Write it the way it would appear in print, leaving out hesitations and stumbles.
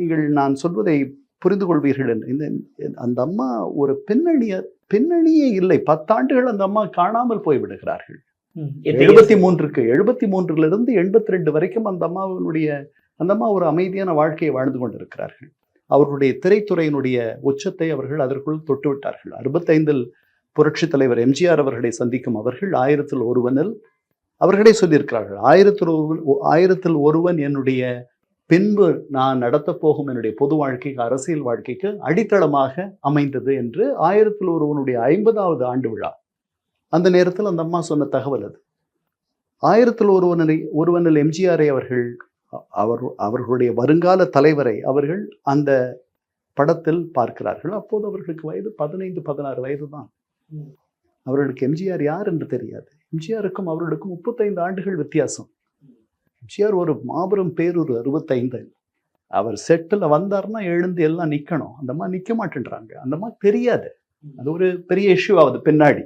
நீங்கள் நான் சொல்வதை புரிந்து கொள்வீர்கள் என்று. அந்த அம்மா ஒரு பின்னணியே இல்லை. 10 ஆண்டுகள் அந்த அம்மா காணாமல் போய்விடுகிறார்கள். 73லிருந்து 82 வரைக்கும் அந்த அம்மா ஒரு அமைதியான வாழ்க்கையை வாழ்ந்து கொண்டிருக்கிறார்கள். அவர்களுடைய திரைத்துறையினுடைய உச்சத்தை அவர்கள் அதற்குள் தொட்டுவிட்டார்கள். 65 புரட்சி தலைவர் எம்ஜிஆர் அவர்களை சந்திக்கும் அவர்கள் 1000ல் ஒருவனில் அவர்களே சொல்லியிருக்கிறார்கள். 1000ல் ஒருவன் என்னுடைய பின்பு நான் நடத்தப் போகும் என்னுடைய பொது வாழ்க்கைக்கு, அரசியல் வாழ்க்கைக்கு அடித்தளமாக அமைந்தது என்று 1000ல் ஒருவனுடைய 50வது ஆண்டு விழா அந்த நேரத்தில் அந்த அம்மா சொன்ன தகவல் அது. 1000ல் ஒருவனில் எம்ஜிஆரை அவர்களுடைய வருங்கால தலைவரை அவர்கள் அந்த படத்தில் பார்க்கிறார்கள். அப்போது அவர்களுக்கு வயது 15, 16 வயது தான். அவர்களுக்கு எம்ஜிஆர் யார் என்று தெரியாது. எம்ஜிஆருக்கும் அவர்களுக்கும் 35 ஆண்டுகள் வித்தியாசம். எம்ஜிஆர் ஒரு மாபெரும் பேரூர் 65. அவர் செட்டில் வந்தார்னா எழுந்து எல்லாம் நிக்கணும். அந்த அம்மா நிக்க மாட்டேன்றாங்க. அந்த அம்மா தெரியாது. அது ஒரு பெரிய இஷ்யூ ஆகுது பின்னாடி.